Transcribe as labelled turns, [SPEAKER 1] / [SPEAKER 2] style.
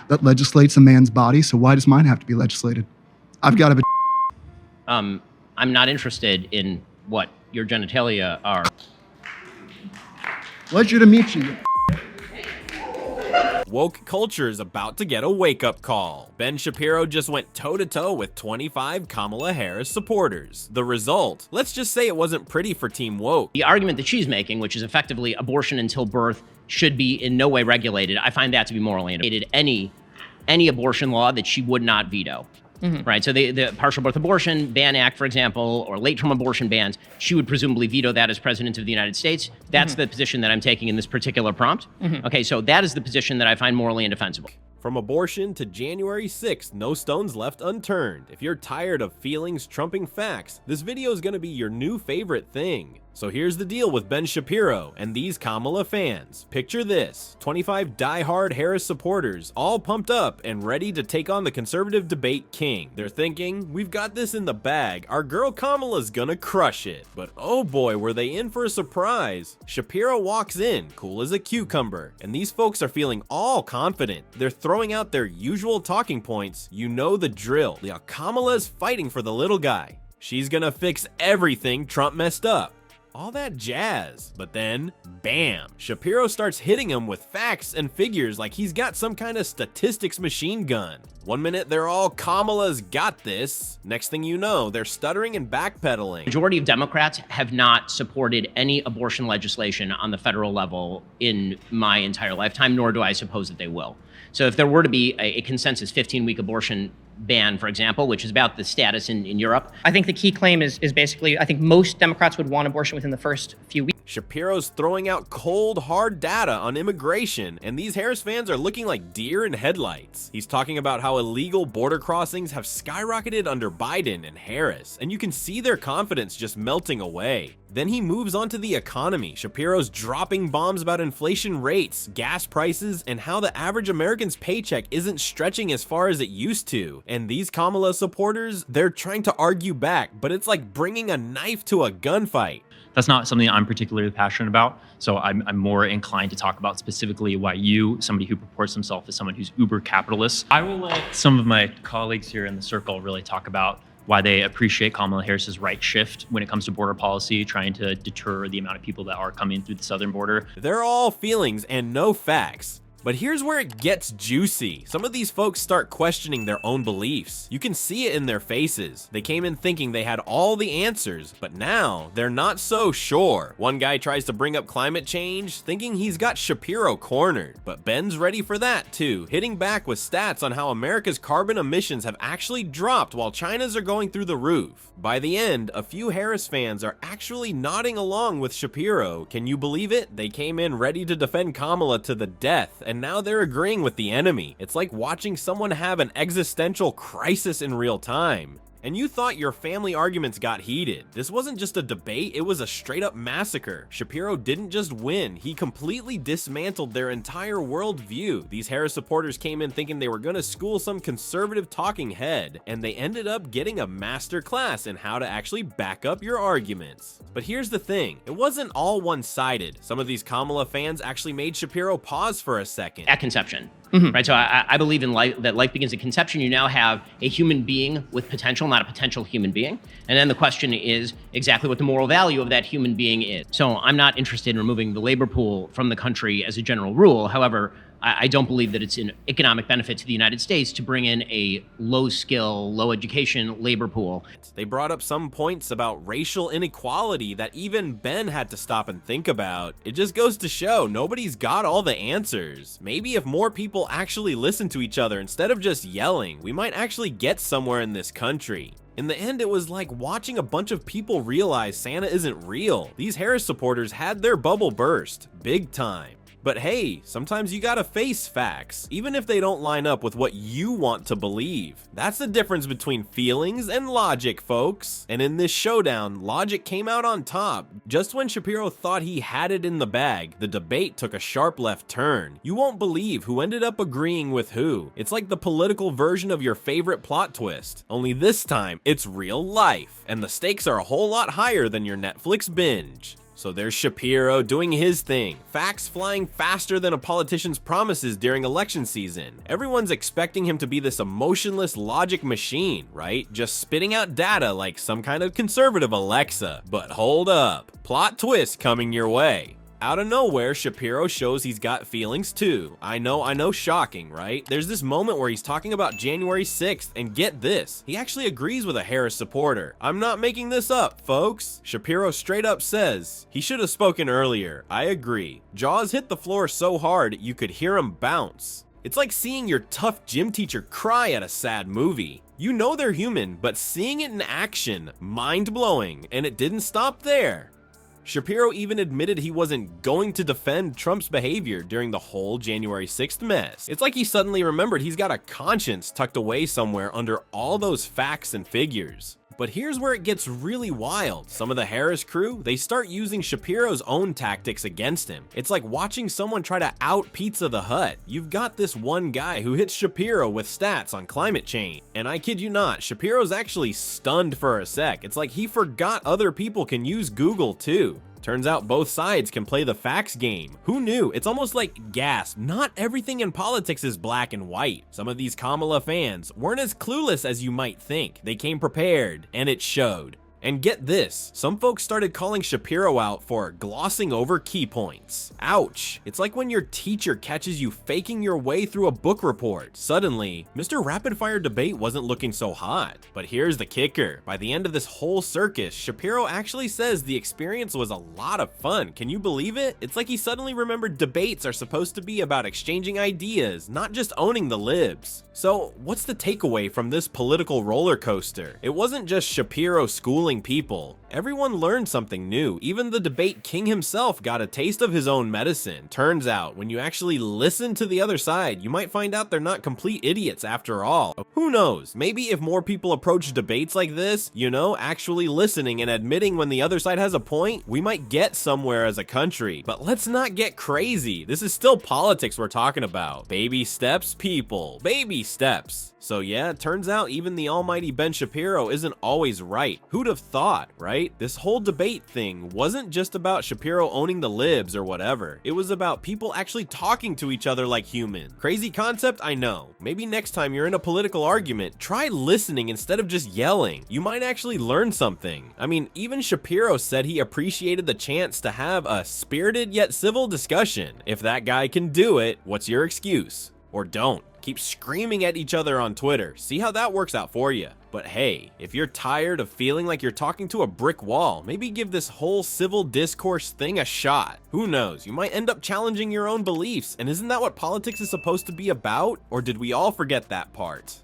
[SPEAKER 1] that legislates a man's body, so why does mine have to be legislated? I've got to be.
[SPEAKER 2] I'm not interested in what your genitalia are.
[SPEAKER 1] Pleasure to meet you.
[SPEAKER 3] Woke culture is about to get a wake-up call. Ben Shapiro just went toe-to-toe with 25 Kamala Harris supporters. The result? Let's just say it wasn't pretty for Team Woke.
[SPEAKER 2] The argument that she's making, which is effectively abortion until birth should be in no way regulated, I find that to be morally inappropriate. Any abortion law that she would not veto. Right, so the Partial Birth Abortion Ban Act, for example, or late-term abortion bans, she would presumably veto that as President of the United States. That's the position that I'm taking in this particular prompt. Okay, so that is the position that I find morally indefensible.
[SPEAKER 3] From abortion to January 6th, no stones left unturned. If you're tired of feelings trumping facts, this video is gonna be your new favorite thing. So here's the deal with Ben Shapiro and these Kamala fans. Picture this, 25 die-hard Harris supporters, all pumped up and ready to take on the conservative debate king. They're thinking, we've got this in the bag, our girl Kamala's gonna crush it. But oh boy, were they in for a surprise. Shapiro walks in, cool as a cucumber, and these folks are feeling all confident. They're throwing out their usual talking points, you know the drill. Yeah, Kamala's fighting for the little guy. She's gonna fix everything Trump messed up. All that jazz, but then, bam, Shapiro starts hitting him with facts and figures like he's got some kind of statistics machine gun. One minute they're all Kamala's got this, next thing you know, they're stuttering and backpedaling.
[SPEAKER 2] Majority of Democrats have not supported any abortion legislation on the federal level in my entire lifetime, nor do I suppose that they will. So if there were to be a consensus 15-week abortion ban, for example, which is about the status in Europe.
[SPEAKER 4] I think the key claim is basically, I think most Democrats would want abortion within the first few weeks.
[SPEAKER 3] Shapiro's throwing out cold, hard data on immigration, and these Harris fans are looking like deer in headlights. He's talking about how illegal border crossings have skyrocketed under Biden and Harris, and you can see their confidence just melting away. Then he moves on to the economy. Shapiro's dropping bombs about inflation rates, gas prices, and how the average American's paycheck isn't stretching as far as it used to. And these Kamala supporters, they're trying to argue back, but it's like bringing a knife to a gunfight.
[SPEAKER 5] That's not something I'm particularly passionate about. So I'm more inclined to talk about specifically why you, somebody who purports himself as someone who's uber capitalist. I will let some of my colleagues here in the circle really talk about why they appreciate Kamala Harris's right shift when it comes to border policy, trying to deter the amount of people that are coming through the southern border.
[SPEAKER 3] They're all feelings and no facts. But here's where it gets juicy. Some of these folks start questioning their own beliefs. You can see it in their faces. They came in thinking they had all the answers, but now they're not so sure. One guy tries to bring up climate change, thinking he's got Shapiro cornered, but Ben's ready for that too, hitting back with stats on how America's carbon emissions have actually dropped while China's are going through the roof. By the end, a few Harris fans are actually nodding along with Shapiro. Can you believe it? They came in ready to defend Kamala to the death, and now they're agreeing with the enemy. It's like watching someone have an existential crisis in real time. And you thought your family arguments got heated. This wasn't just a debate, it was a straight up massacre. Shapiro didn't just win, he completely dismantled their entire worldview. These Harris supporters came in thinking they were gonna school some conservative talking head, and they ended up getting a master class in how to actually back up your arguments. But here's the thing, it wasn't all one-sided. Some of these Kamala fans actually made Shapiro pause for a second.
[SPEAKER 2] At conception. Right, so I believe in life, that life begins at conception. You now have a human being with potential, not a potential human being. And then the question is exactly what the moral value of that human being is. So I'm not interested in removing the labor pool from the country as a general rule. However, I don't believe that it's an economic benefit to the United States to bring in a low skill, low education labor pool.
[SPEAKER 3] They brought up some points about racial inequality that even Ben had to stop and think about. It just goes to show nobody's got all the answers. Maybe if more people actually listen to each other instead of just yelling, we might actually get somewhere in this country. In the end, it was like watching a bunch of people realize Santa isn't real. These Harris supporters had their bubble burst, big time. But hey, sometimes you gotta face facts, even if they don't line up with what you want to believe. That's the difference between feelings and logic, folks. And in this showdown, logic came out on top. Just when Shapiro thought he had it in the bag, the debate took a sharp left turn. You won't believe who ended up agreeing with who. It's like the political version of your favorite plot twist, only this time it's real life, and the stakes are a whole lot higher than your Netflix binge. So there's Shapiro doing his thing, facts flying faster than a politician's promises during election season. Everyone's expecting him to be this emotionless logic machine, right? Just spitting out data like some kind of conservative Alexa. But hold up, plot twist coming your way. Out of nowhere, Shapiro shows he's got feelings too. I know, shocking, right? There's this moment where he's talking about January 6th, and get this, he actually agrees with a Harris supporter. I'm not making this up, folks. Shapiro straight up says, he should have spoken earlier. I agree. Jaws hit the floor so hard, you could hear him bounce. It's like seeing your tough gym teacher cry at a sad movie. You know they're human, but seeing it in action, mind-blowing, and it didn't stop there. Shapiro even admitted he wasn't going to defend Trump's behavior during the whole January 6th mess. It's like he suddenly remembered he's got a conscience tucked away somewhere under all those facts and figures. But here's where it gets really wild. Some of the Harris crew, they start using Shapiro's own tactics against him. It's like watching someone try to out Pizza the Hut. You've got this one guy who hits Shapiro with stats on climate change. And I kid you not, Shapiro's actually stunned for a sec. It's like he forgot other people can use Google too. Turns out both sides can play the facts game. Who knew? It's almost like gasp. Not everything in politics is black and white. Some of these Kamala fans weren't as clueless as you might think. They came prepared, and it showed. And get this, some folks started calling Shapiro out for glossing over key points. Ouch. It's like when your teacher catches you faking your way through a book report. Suddenly, Mr. Rapid Fire Debate wasn't looking so hot. But here's the kicker. By the end of this whole circus, Shapiro actually says the experience was a lot of fun. Can you believe it? It's like he suddenly remembered debates are supposed to be about exchanging ideas, not just owning the libs. So what's the takeaway from this political roller coaster? It wasn't just Shapiro schooling people. Everyone learned something new. Even the debate king himself got a taste of his own medicine. Turns out, when you actually listen to the other side, you might find out they're not complete idiots after all. Who knows? Maybe if more people approach debates like this, you know, actually listening and admitting when the other side has a point, we might get somewhere as a country. But let's not get crazy. This is still politics we're talking about. Baby steps, people. Baby steps. So yeah, it turns out even the almighty Ben Shapiro isn't always right. Who'd have thought, right? This whole debate thing wasn't just about Shapiro owning the libs or whatever. It was about people actually talking to each other like humans. Crazy concept, I know. Maybe next time you're in a political argument, try listening instead of just yelling. You might actually learn something. I mean, even Shapiro said he appreciated the chance to have a spirited yet civil discussion. If that guy can do it, what's your excuse? Or don't. Keep screaming at each other on Twitter. See how that works out for you. But hey, if you're tired of feeling like you're talking to a brick wall, maybe give this whole civil discourse thing a shot. Who knows, you might end up challenging your own beliefs, and isn't that what politics is supposed to be about? Or did we all forget that part?